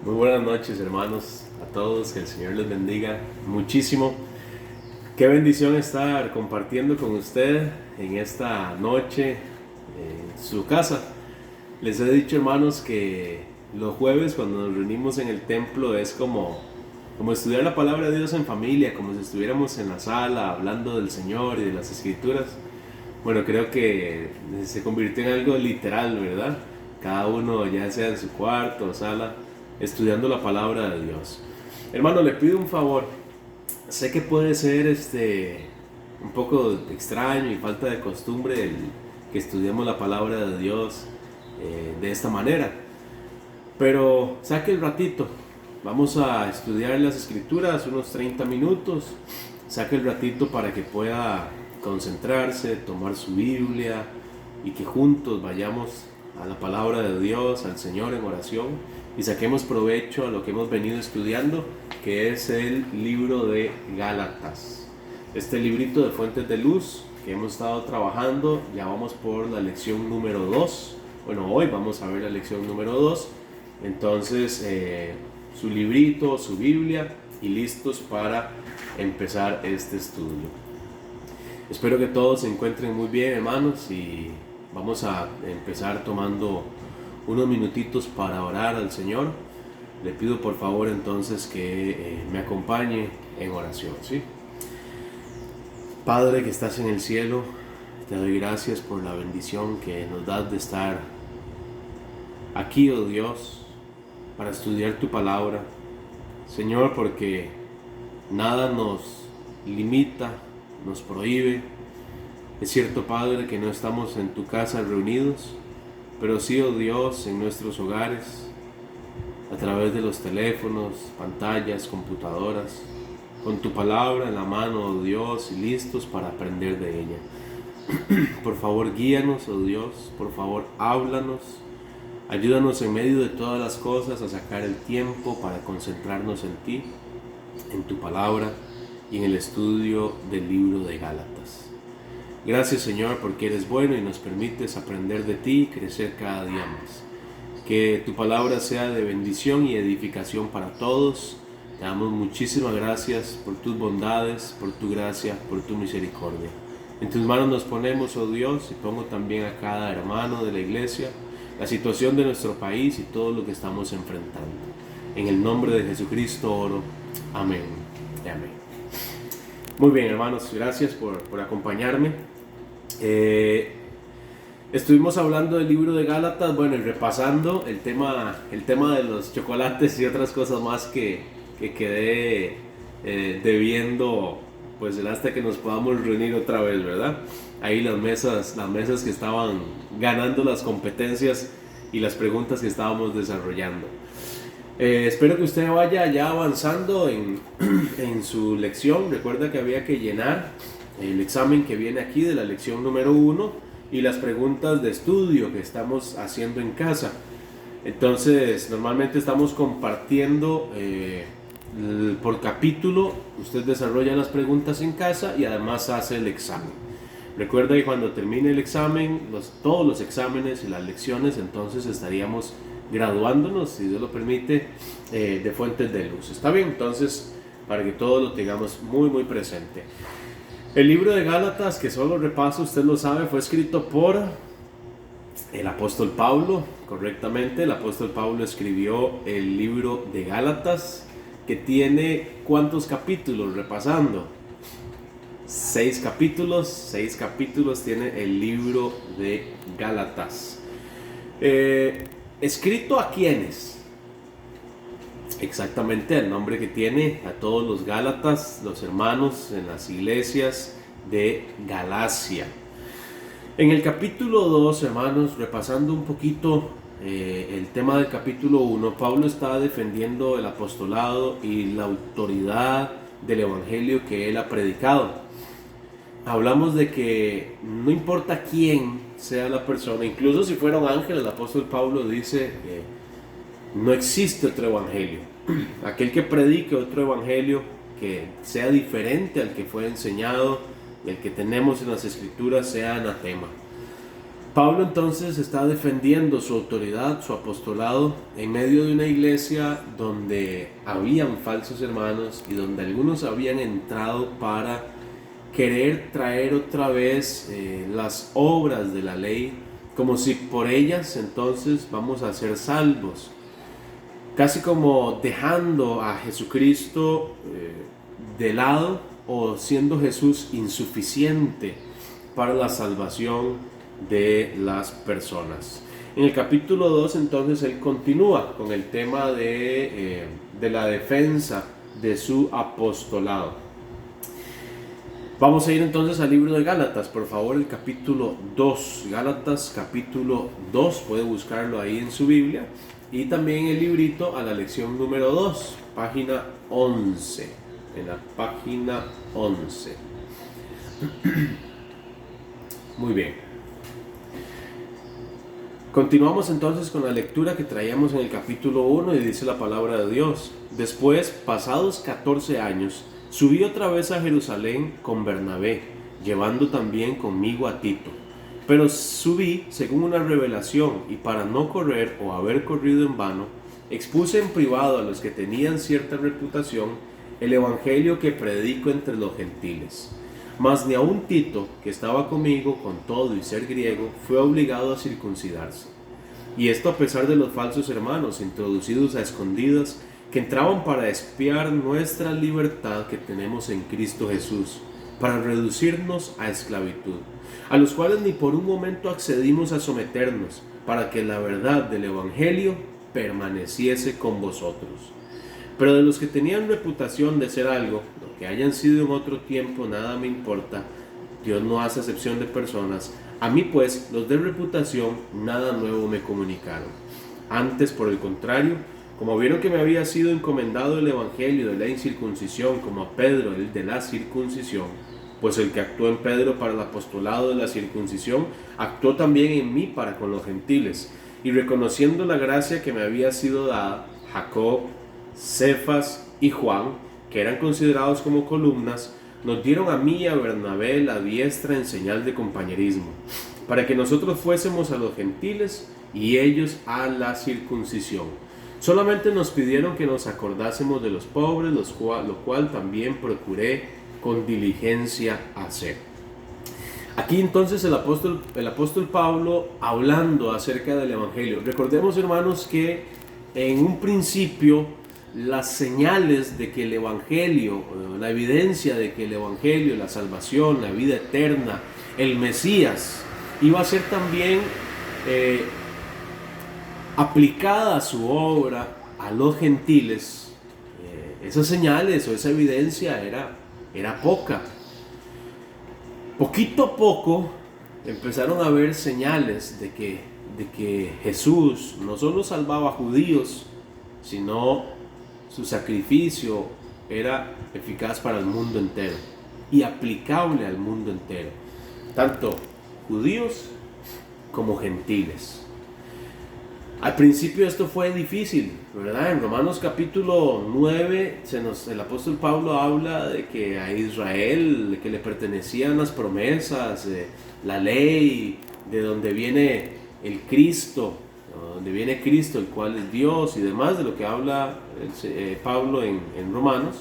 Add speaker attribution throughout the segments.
Speaker 1: Muy buenas noches, hermanos, a todos, que el Señor les bendiga muchísimo. Qué bendición estar compartiendo con usted en esta noche en su casa. Les he dicho, hermanos, que los jueves cuando nos reunimos en el templo es como estudiar la palabra de Dios en familia, como si estuviéramos en la sala hablando del Señor y de las Escrituras. Bueno, creo que se convirtió en algo literal, ¿verdad? Cada uno, ya sea en su cuarto o sala, estudiando la palabra de Dios. Hermano, le pido un favor. Sé que puede ser un poco extraño y falta de costumbre el que estudiemos la palabra de Dios de esta manera, pero saque el ratito. Vamos a estudiar las escrituras unos 30 minutos. Saque el ratito para que pueda concentrarse, tomar su Biblia y que juntos vayamos a la palabra de Dios, al Señor en oración y saquemos provecho a lo que hemos venido estudiando, que es el libro de Gálatas. Este librito de Fuentes de Luz que hemos estado trabajando, ya vamos por la lección número 2. Bueno, hoy vamos a ver la lección número 2. Entonces, su librito, su Biblia y listos para empezar este estudio. Espero que todos se encuentren muy bien, hermanos, y vamos a empezar tomando unos minutitos para orar al Señor. Le pido por favor entonces que me acompañe en oración, ¿sí? Padre que estás en el cielo, te doy gracias por la bendición que nos das de estar aquí, oh Dios, para estudiar tu palabra. Señor, porque nada nos limita, nos prohíbe. Es cierto, Padre, que no estamos en tu casa reunidos, pero sí, oh Dios, en nuestros hogares, a través de los teléfonos, pantallas, computadoras, con tu palabra en la mano, oh Dios, y listos para aprender de ella. Por favor, guíanos, oh Dios, por favor, háblanos. Ayúdanos en medio de todas las cosas a sacar el tiempo para concentrarnos en ti, en tu palabra y en el estudio del libro de Gálatas. Gracias, Señor, porque eres bueno y nos permites aprender de ti y crecer cada día más. Que tu palabra sea de bendición y edificación para todos. Te damos muchísimas gracias por tus bondades, por tu gracia, por tu misericordia. En tus manos nos ponemos, oh Dios, y pongo también a cada hermano de la iglesia, la situación de nuestro país y todo lo que estamos enfrentando. En el nombre de Jesucristo oro. Amén y amén. Muy bien, hermanos, gracias por acompañarme. Estuvimos hablando del libro de Gálatas, bueno, y repasando el tema de los chocolates y otras cosas más que quedé debiendo, pues hasta que nos podamos reunir otra vez, ¿verdad? Ahí las mesas que estaban ganando las competencias y las preguntas que estábamos desarrollando. Espero que usted vaya ya avanzando en su lección. Recuerda que había que llenar el examen que viene aquí de la lección número 1 y las preguntas de estudio que estamos haciendo en casa. Entonces, normalmente estamos compartiendo por capítulo. Usted desarrolla las preguntas en casa y además hace el examen. Recuerda que cuando termine el examen, todos los exámenes y las lecciones, entonces estaríamos graduándonos, si Dios lo permite, de Fuentes de Luz. ¿Está bien? Entonces, para que todos lo tengamos muy, muy presente. El libro de Gálatas, que solo repaso, usted lo sabe, fue escrito por el apóstol Pablo, correctamente. El apóstol Pablo escribió el libro de Gálatas, que tiene ¿cuántos capítulos? Repasando. 6 capítulos tiene el libro de Gálatas. ¿Escrito a quiénes? Exactamente el nombre que tiene, a todos los Gálatas, los hermanos en las iglesias de Galacia. En el capítulo 2, hermanos, repasando un poquito el tema del capítulo 1, Pablo está defendiendo el apostolado y la autoridad del evangelio que él ha predicado. Hablamos de que no importa quién sea la persona, incluso si fuera un ángel, el apóstol Pablo dice no existe otro evangelio. Aquel que predique otro evangelio que sea diferente al que fue enseñado y el que tenemos en las escrituras sea anatema. Pablo entonces está defendiendo su autoridad, su apostolado, en medio de una iglesia donde habían falsos hermanos y donde algunos habían entrado para querer traer otra vez las obras de la ley, como si por ellas entonces vamos a ser salvos, casi como dejando a Jesucristo de lado, o siendo Jesús insuficiente para la salvación de las personas. En el capítulo 2 entonces él continúa con el tema de la defensa de su apostolado. Vamos a ir entonces al libro de Gálatas, por favor, el capítulo 2. Gálatas capítulo 2, puede buscarlo ahí en su Biblia. Y también el librito a la lección número 2, página 11. En la página 11. Muy bien. Continuamos entonces con la lectura que traíamos en el capítulo 1 y dice la palabra de Dios. Después, pasados 14 años, subí otra vez a Jerusalén con Bernabé, llevando también conmigo a Tito. Pero subí según una revelación, y para no correr o haber corrido en vano, expuse en privado a los que tenían cierta reputación el evangelio que predico entre los gentiles. Mas ni aun Tito, que estaba conmigo con todo y ser griego, fue obligado a circuncidarse. Y esto a pesar de los falsos hermanos, introducidos a escondidas, que entraban para espiar nuestra libertad que tenemos en Cristo Jesús, para reducirnos a esclavitud, a los cuales ni por un momento accedimos a someternos, para que la verdad del evangelio permaneciese con vosotros. Pero de los que tenían reputación de ser algo, lo que hayan sido en otro tiempo, nada me importa. Dios no hace acepción de personas. A mí pues, los de reputación, nada nuevo me comunicaron. Antes, por el contrario, como vieron que me había sido encomendado el evangelio de la incircuncisión, como a Pedro el de la circuncisión, pues el que actuó en Pedro para el apostolado de la circuncisión, actuó también en mí para con los gentiles. Y reconociendo la gracia que me había sido dada, Jacob, Cefas y Juan, que eran considerados como columnas, nos dieron a mí y a Bernabé la diestra en señal de compañerismo, para que nosotros fuésemos a los gentiles y ellos a la circuncisión. Solamente nos pidieron que nos acordásemos de los pobres, lo cual también procuré con diligencia hacer. Aquí entonces el apóstol Pablo hablando acerca del evangelio. Recordemos, hermanos, que en un principio las señales de que el evangelio, la evidencia de que el evangelio, la salvación, la vida eterna, el Mesías, iba a ser también aplicada a su obra a los gentiles, esas señales o esa evidencia era poca. Poquito a poco empezaron a haber señales de que Jesús no solo salvaba a judíos, sino su sacrificio era eficaz para el mundo entero y aplicable al mundo entero, tanto judíos como gentiles. Al principio esto fue difícil, ¿verdad? En Romanos capítulo 9 el apóstol Pablo habla de que a Israel, de que le pertenecían las promesas, la ley, de donde viene el Cristo, donde viene Cristo, el cual es Dios, y demás de lo que habla Pablo en Romanos.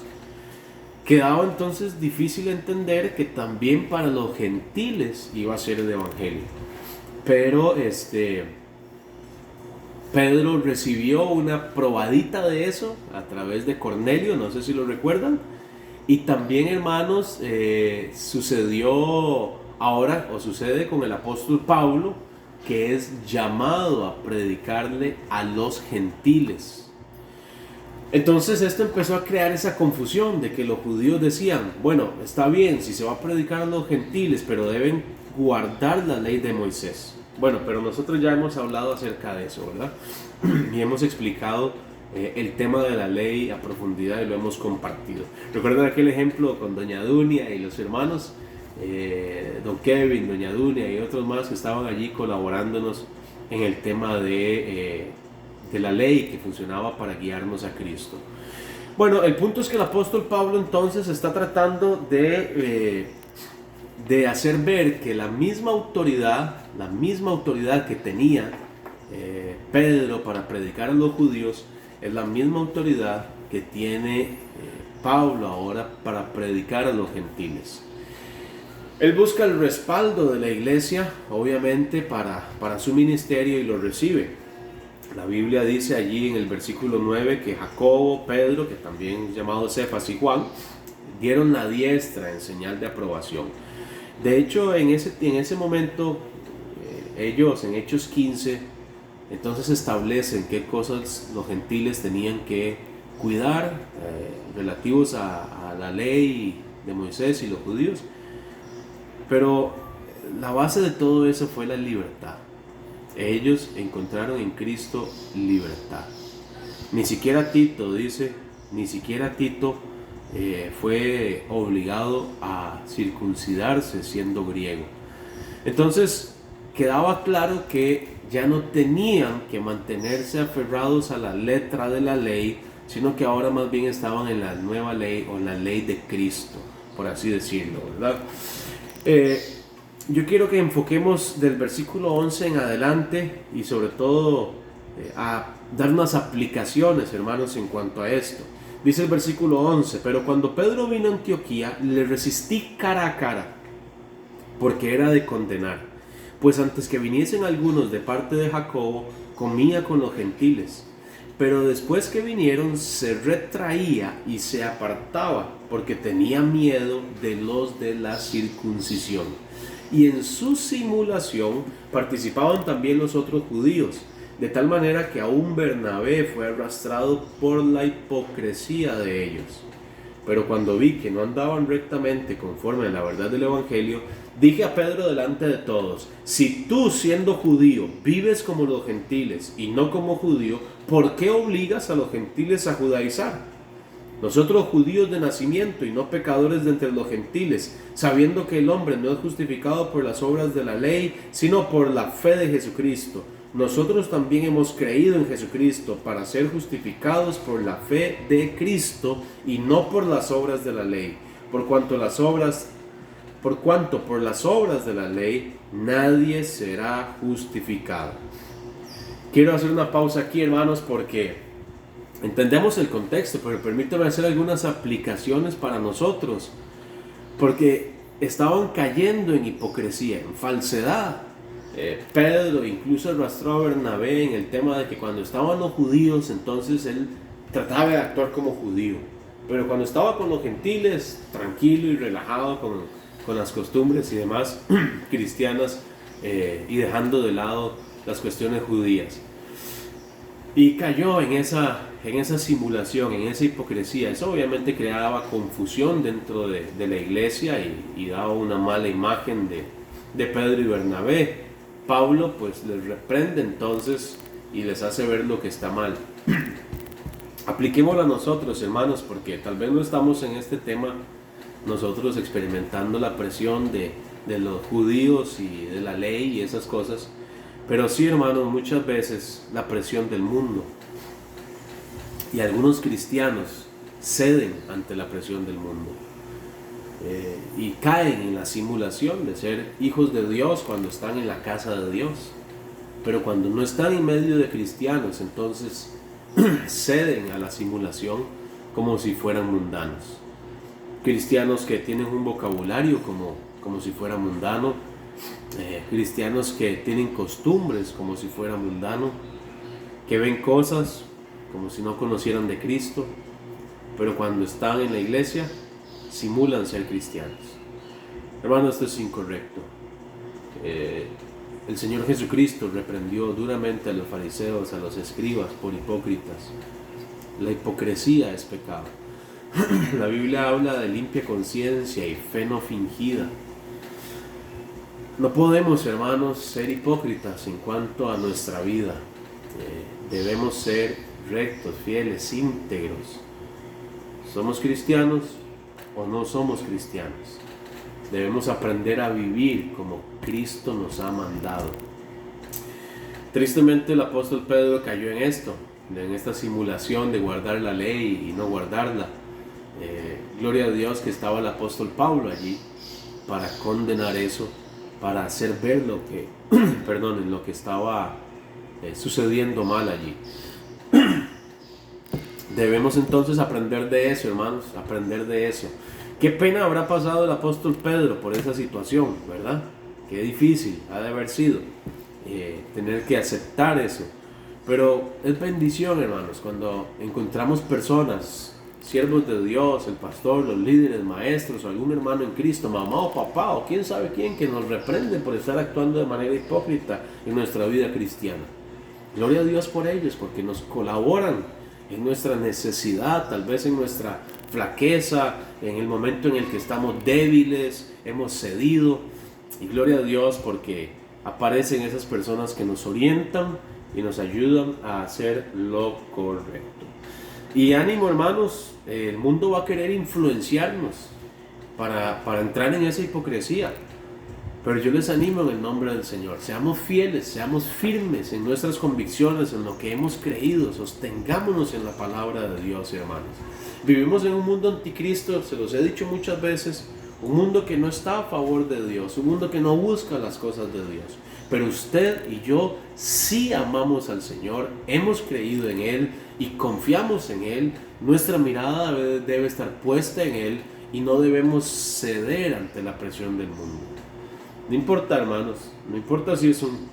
Speaker 1: Quedaba entonces difícil entender que también para los gentiles iba a ser el evangelio. Pero Pedro recibió una probadita de eso a través de Cornelio, no sé si lo recuerdan. Y también, hermanos, sucedió ahora, o sucede con el apóstol Pablo, que es llamado a predicarle a los gentiles. Entonces esto empezó a crear esa confusión de que los judíos decían, bueno, está bien si se va a predicar a los gentiles, pero deben guardar la ley de Moisés. Bueno, pero nosotros ya hemos hablado acerca de eso, ¿verdad? Y hemos explicado el tema de la ley a profundidad y lo hemos compartido. ¿Recuerdan aquel ejemplo con doña Dunia y los hermanos? Don Kevin, doña Dunia y otros más que estaban allí colaborándonos en el tema de la ley que funcionaba para guiarnos a Cristo. Bueno, el punto es que el apóstol Pablo entonces está tratando de de hacer ver que la misma autoridad que tenía Pedro para predicar a los judíos, es la misma autoridad que tiene Pablo ahora para predicar a los gentiles. Él busca el respaldo de la iglesia, obviamente, para su ministerio, y lo recibe. La Biblia dice allí en el versículo 9 que Jacobo, Pedro, que también llamado Cefas, y Juan, dieron la diestra en señal de aprobación. De hecho, en ese momento, ellos en Hechos 15, entonces establecen qué cosas los gentiles tenían que cuidar relativos a la ley de Moisés y los judíos. Pero la base de todo eso fue la libertad. Ellos encontraron en Cristo libertad. Ni siquiera Tito fue obligado a circuncidarse siendo griego. Entonces quedaba claro que ya no tenían que mantenerse aferrados a la letra de la ley, sino que ahora más bien estaban en la nueva ley, o en la ley de Cristo, por así decirlo, ¿verdad? Yo quiero que enfoquemos del versículo 11 en adelante, y sobre todo a dar unas aplicaciones, hermanos, en cuanto a esto. Dice el versículo 11: pero cuando Pedro vino a Antioquía, le resistí cara a cara, porque era de condenar. Pues antes que viniesen algunos de parte de Jacobo, comía con los gentiles. Pero después que vinieron, se retraía y se apartaba, porque tenía miedo de los de la circuncisión. Y en su simulación participaban también los otros judíos, de tal manera que aún Bernabé fue arrastrado por la hipocresía de ellos. Pero cuando vi que no andaban rectamente conforme a la verdad del Evangelio, dije a Pedro delante de todos: si tú, siendo judío, vives como los gentiles y no como judío, ¿por qué obligas a los gentiles a judaizar? Nosotros, judíos de nacimiento y no pecadores de entre los gentiles, sabiendo que el hombre no es justificado por las obras de la ley, sino por la fe de Jesucristo. Nosotros también hemos creído en Jesucristo para ser justificados por la fe de Cristo y no por las obras de la ley, por cuanto por las obras de la ley nadie será justificado. Quiero hacer una pausa aquí, hermanos, porque entendemos el contexto, pero permítame hacer algunas aplicaciones para nosotros, porque estaban cayendo en hipocresía, en falsedad. Pedro incluso arrastró a Bernabé en el tema de que cuando estaban los judíos, entonces él trataba de actuar como judío, pero cuando estaba con los gentiles, tranquilo y relajado con las costumbres y demás cristianas, y dejando de lado las cuestiones judías. Y cayó en esa simulación, en esa hipocresía. Eso obviamente creaba confusión dentro de la iglesia y daba una mala imagen de Pedro y Bernabé. Pablo pues les reprende entonces y les hace ver lo que está mal. Apliquémoslo a nosotros, hermanos, porque tal vez no estamos en este tema nosotros experimentando la presión de los judíos y de la ley y esas cosas, pero sí, hermanos, muchas veces la presión del mundo, y algunos cristianos ceden ante la presión del mundo y caen en la simulación de ser hijos de Dios cuando están en la casa de Dios, pero cuando no están en medio de cristianos, entonces ceden a la simulación como si fueran mundanos. Cristianos que tienen un vocabulario como si fuera mundano, cristianos que tienen costumbres como si fuera mundano, que ven cosas como si no conocieran de Cristo, pero cuando están en la iglesia simulan ser cristianos. Hermano, esto es incorrecto. El Señor Jesucristo reprendió duramente a los fariseos, a los escribas, por hipócritas. La hipocresía es pecado. La Biblia habla de limpia conciencia y fe no fingida. No podemos, hermanos, ser hipócritas en cuanto a nuestra vida. Debemos ser rectos, fieles, íntegros. ¿Somos cristianos o no somos cristianos? Debemos aprender a vivir como Cristo nos ha mandado. Tristemente, el apóstol Pedro cayó en esto, en esta simulación de guardar la ley y no guardarla. Gloria a Dios que estaba el apóstol Pablo allí para condenar eso, para hacer ver lo que, perdonen, lo que estaba sucediendo mal allí. Debemos entonces aprender de eso, hermanos, aprender de eso. Qué pena habrá pasado el apóstol Pedro por esa situación, ¿verdad? Qué difícil ha de haber sido tener que aceptar eso. Pero es bendición, hermanos, cuando encontramos personas, siervos de Dios, el pastor, los líderes, maestros, o algún hermano en Cristo, mamá o papá, o quién sabe quién, que nos reprende por estar actuando de manera hipócrita en nuestra vida cristiana. Gloria a Dios por ellos, porque nos colaboran en nuestra necesidad, tal vez en nuestra flaqueza, en el momento en el que estamos débiles, hemos cedido. Y gloria a Dios porque aparecen esas personas que nos orientan y nos ayudan a hacer lo correcto. Y ánimo, hermanos, el mundo va a querer influenciarnos para entrar en esa hipocresía. Pero yo les animo en el nombre del Señor, seamos fieles, seamos firmes en nuestras convicciones, en lo que hemos creído, sostengámonos en la palabra de Dios, hermanos. Vivimos en un mundo anticristo, se los he dicho muchas veces, un mundo que no está a favor de Dios, un mundo que no busca las cosas de Dios. Pero usted y yo sí amamos al Señor, hemos creído en Él y confiamos en Él. Nuestra mirada debe estar puesta en Él y no debemos ceder ante la presión del mundo. No importa, hermanos, no importa si es un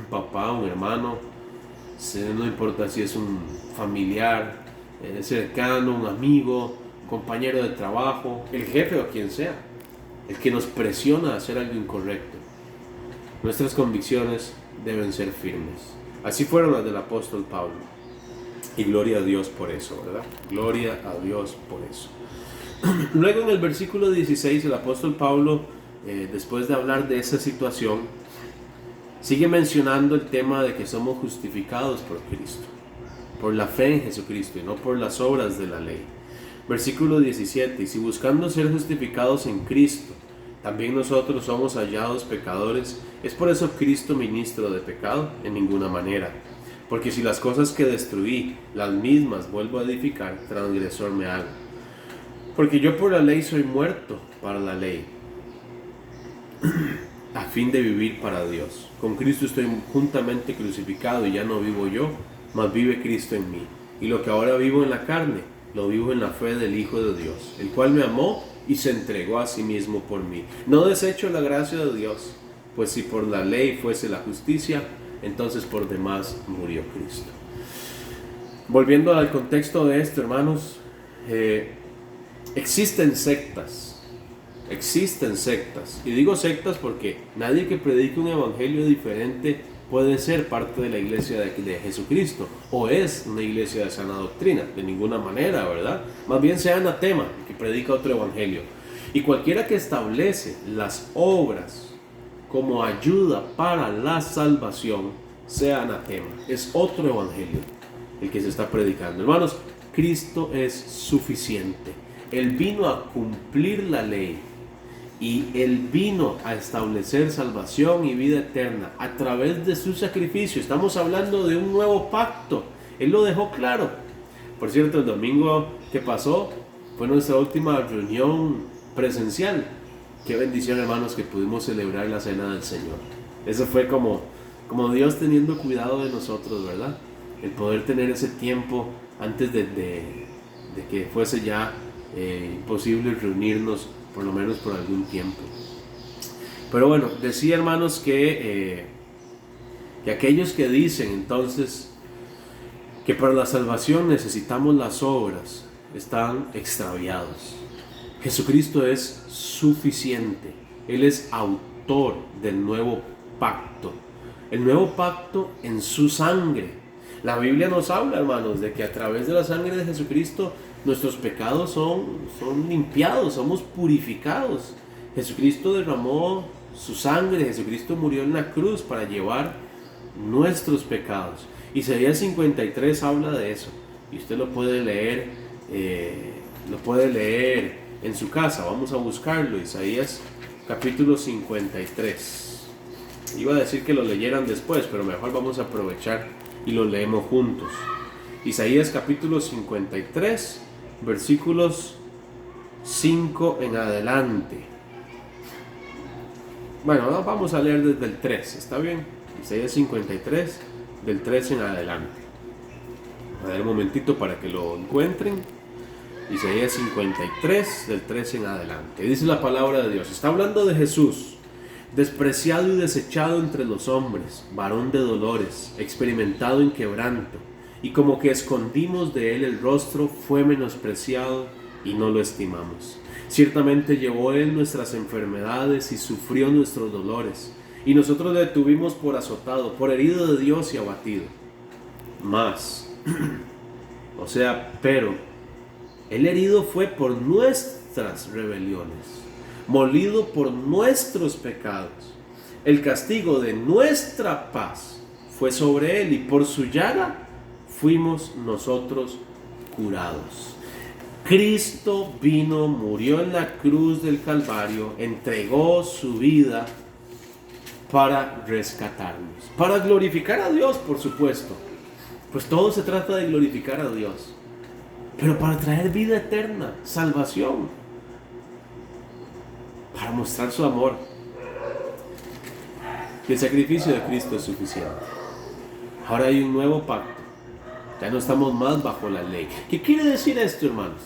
Speaker 1: papá, un hermano, no importa si es un familiar cercano, un amigo, compañero de trabajo, el jefe o quien sea, el que nos presiona a hacer algo incorrecto. Nuestras convicciones deben ser firmes. Así fueron las del apóstol Pablo. Y gloria a Dios por eso, ¿verdad? Gloria a Dios por eso. Luego en el versículo 16 el apóstol Pablo, después de hablar de esa situación, sigue mencionando el tema de que somos justificados por Cristo, por la fe en Jesucristo y no por las obras de la ley. Versículo 17, y si buscando ser justificados en Cristo, también nosotros somos hallados pecadores, ¿es por eso Cristo ministro de pecado? En ninguna manera. Porque si las cosas que destruí, las mismas vuelvo a edificar, transgresor me hago. Porque yo por la ley soy muerto para la ley, a fin de vivir para Dios. Con Cristo estoy juntamente crucificado y ya no vivo yo, mas vive Cristo en mí. Y lo que ahora vivo en la carne, lo vivo en la fe del Hijo de Dios, el cual me amó y se entregó a sí mismo por mí. No desecho la gracia de Dios, pues si por la ley fuese la justicia, entonces por demás murió Cristo. Volviendo al contexto de esto, hermanos, existen sectas, y digo sectas porque nadie que predique un evangelio diferente puede ser parte de la iglesia de Jesucristo, o es una iglesia de sana doctrina, de ninguna manera, ¿verdad? Más bien sea anatema, que predica otro evangelio. Y cualquiera que establece las obras como ayuda para la salvación, sea anatema, es otro evangelio el que se está predicando. Hermanos, Cristo es suficiente. Él vino a cumplir la ley y Él vino a establecer salvación y vida eterna a través de su sacrificio. Estamos hablando de un nuevo pacto. Él lo dejó claro. Por cierto, el domingo que pasó fue nuestra última reunión presencial. Qué bendición, hermanos, que pudimos celebrar la cena del Señor. Eso fue como Dios teniendo cuidado de nosotros, ¿verdad? El poder tener ese tiempo antes de que fuese ya imposible reunirnos, por lo menos por algún tiempo. Pero bueno, decía, hermanos, que aquellos que dicen entonces que para la salvación necesitamos las obras, están extraviados. Jesucristo es suficiente. Él es autor del nuevo pacto. El nuevo pacto en su sangre. La Biblia nos habla, hermanos, de que a través de la sangre de Jesucristo nuestros pecados son limpiados, somos purificados. Jesucristo derramó su sangre, Jesucristo murió en la cruz para llevar nuestros pecados. Isaías 53 habla de eso, y usted lo puede leer en su casa. Vamos a buscarlo, Isaías capítulo 53. Iba a decir que lo leyeran después, pero mejor vamos a aprovechar y lo leemos juntos. Isaías capítulo 53, versículos 5 en adelante. Bueno, vamos a leer desde el 3, ¿está bien? Isaías 53, del 3 en adelante. A ver un momentito para que lo encuentren. Isaías 53, del 3 en adelante. Dice la palabra de Dios. Está hablando de Jesús, despreciado y desechado entre los hombres, varón de dolores, experimentado en quebranto, y como que escondimos de él el rostro, fue menospreciado y no lo estimamos. Ciertamente llevó él nuestras enfermedades y sufrió nuestros dolores, y nosotros le tuvimos por azotado, por herido de Dios y abatido. Mas, pero el herido fue por nuestras rebeliones, molido por nuestros pecados. El castigo de nuestra paz fue sobre él, y por su llaga fuimos nosotros curados. Cristo vino, murió en la cruz del Calvario, entregó su vida para rescatarnos, para glorificar a Dios, por supuesto. Pues todo se trata de glorificar a Dios, pero para traer vida eterna, salvación, para mostrar su amor. El sacrificio de Cristo es suficiente. Ahora hay un nuevo pacto. Ya no estamos más bajo la ley. ¿Qué quiere decir esto, hermanos?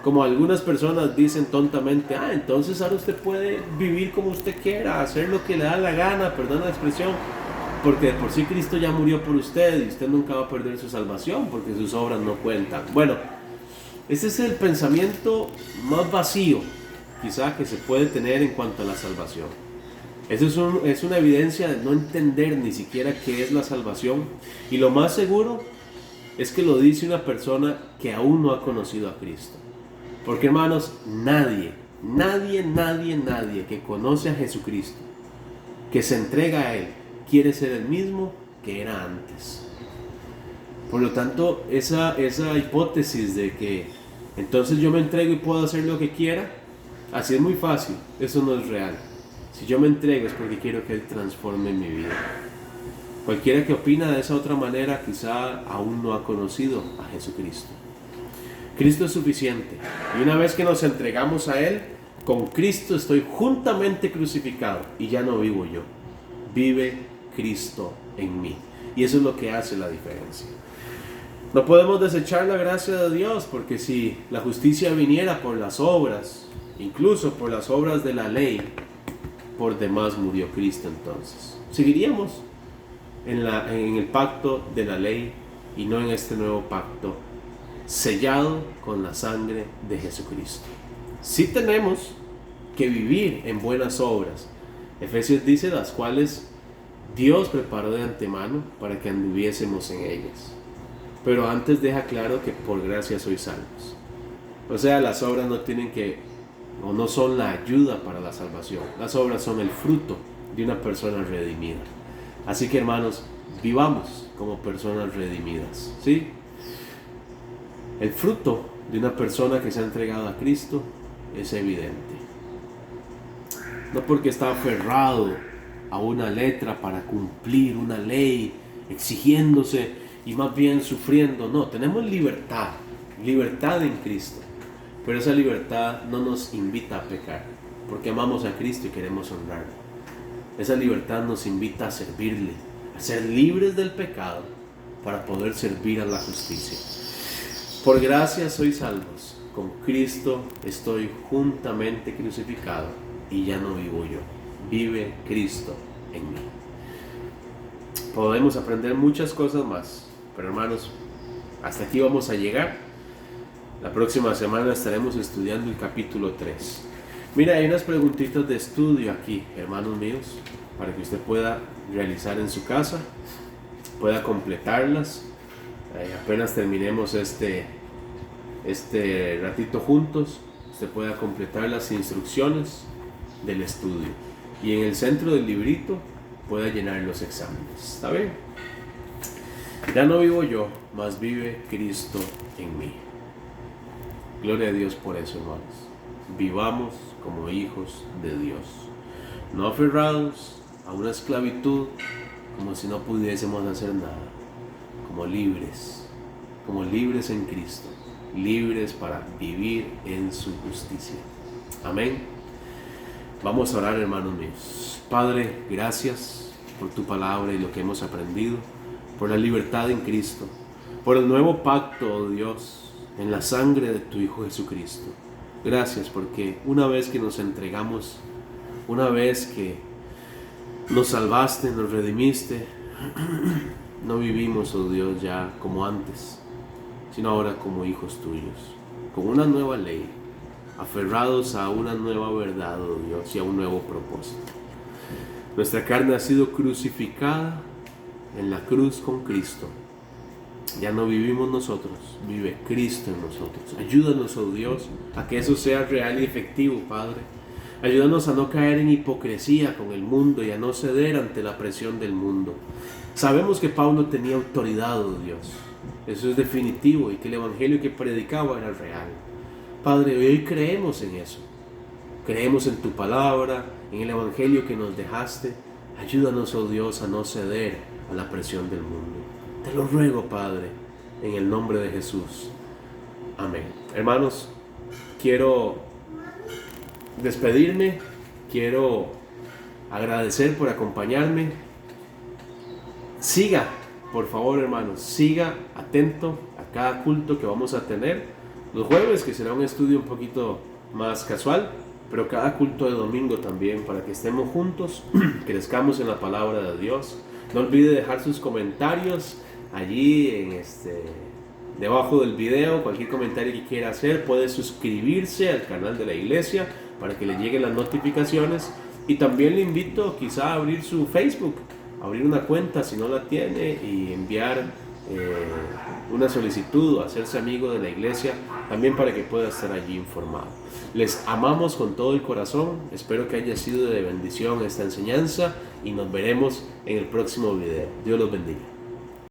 Speaker 1: Como algunas personas dicen tontamente, entonces ahora usted puede vivir como usted quiera, hacer lo que le da la gana, perdona la expresión, porque de por sí Cristo ya murió por usted y usted nunca va a perder su salvación porque sus obras no cuentan. Bueno, ese es el pensamiento más vacío quizá que se puede tener en cuanto a la salvación. Eso es una evidencia de no entender ni siquiera qué es la salvación, y lo más seguro es que lo dice una persona que aún no ha conocido a Cristo. Porque, hermanos, nadie que conoce a Jesucristo, que se entrega a Él, quiere ser el mismo que era antes. Por lo tanto, esa hipótesis de que entonces yo me entrego y puedo hacer lo que quiera, así es muy fácil, eso no es real. Si yo me entrego es porque quiero que Él transforme mi vida. Cualquiera que opina de esa otra manera quizá aún no ha conocido a Jesucristo. Cristo es suficiente, y una vez que nos entregamos a Él, con Cristo estoy juntamente crucificado y ya no vivo yo, vive Cristo en mí, y eso es lo que hace la diferencia. No podemos desechar la gracia de Dios, porque si la justicia viniera por las obras, incluso por las obras de la ley, por demás murió Cristo. Entonces seguiríamos en el pacto de la ley y no en este nuevo pacto sellado con la sangre de Jesucristo. Sí tenemos que vivir en buenas obras. Efesios dice, las cuales Dios preparó de antemano para que anduviésemos en ellas. Pero antes deja claro que por gracia sois salvos. O sea, las obras no tienen que, o no son la ayuda para la salvación. Las obras son el fruto de una persona redimida. Así que, hermanos, vivamos como personas redimidas, ¿sí? El fruto de una persona que se ha entregado a Cristo es evidente. No porque está aferrado a una letra para cumplir una ley, exigiéndose y más bien sufriendo. No, tenemos libertad en Cristo. Pero esa libertad no nos invita a pecar, porque amamos a Cristo y queremos honrarlo. Esa libertad nos invita a servirle, a ser libres del pecado para poder servir a la justicia. Por gracia sois salvos, con Cristo estoy juntamente crucificado y ya no vivo yo, vive Cristo en mí. Podemos aprender muchas cosas más, pero hermanos, hasta aquí vamos a llegar. La próxima semana estaremos estudiando el capítulo 3. Mira, hay unas preguntitas de estudio aquí, hermanos míos, para que usted pueda realizar en su casa, pueda completarlas. Apenas terminemos este ratito juntos, usted pueda completar las instrucciones del estudio y en el centro del librito pueda llenar los exámenes. ¿Está bien? Ya no vivo yo, mas vive Cristo en mí. Gloria a Dios por eso, hermanos. Vivamos como hijos de Dios, no aferrados a una esclavitud como si no pudiésemos hacer nada, como libres en Cristo, libres para vivir en su justicia. Amén. Vamos a orar, hermanos míos. Padre, gracias por tu palabra y lo que hemos aprendido, por la libertad en Cristo, por el nuevo pacto, oh Dios, en la sangre de tu Hijo Jesucristo. Gracias porque una vez que nos entregamos, una vez que nos salvaste, nos redimiste, no vivimos, oh Dios, ya como antes, sino ahora como hijos tuyos, con una nueva ley, aferrados a una nueva verdad, oh Dios, y a un nuevo propósito. Nuestra carne ha sido crucificada en la cruz con Cristo. Ya no vivimos nosotros, vive Cristo en nosotros. Ayúdanos, oh Dios, a que eso sea real y efectivo, Padre. Ayúdanos a no caer en hipocresía con el mundo y a no ceder ante la presión del mundo. Sabemos que Pablo tenía autoridad, oh Dios. Eso es definitivo, y que el evangelio que predicaba era real. Padre, hoy creemos en eso. Creemos en tu palabra, en el evangelio que nos dejaste. Ayúdanos, oh Dios, a no ceder a la presión del mundo. Te lo ruego, Padre, en el nombre de Jesús. Amén. Hermanos, quiero despedirme, quiero agradecer por acompañarme. Siga, por favor, hermanos, siga atento a cada culto que vamos a tener los jueves, que será un estudio un poquito más casual, pero cada culto de domingo también, para que estemos juntos, crezcamos en la palabra de Dios. No olvide dejar sus comentarios allí debajo del video. Cualquier comentario que quiera hacer, puede suscribirse al canal de la iglesia para que le lleguen las notificaciones. Y también le invito quizá a abrir su Facebook, abrir una cuenta si no la tiene, y enviar una solicitud o hacerse amigo de la iglesia, también para que pueda estar allí informado. Les amamos con todo el corazón. Espero que haya sido de bendición esta enseñanza y nos veremos en el próximo video. Dios los bendiga.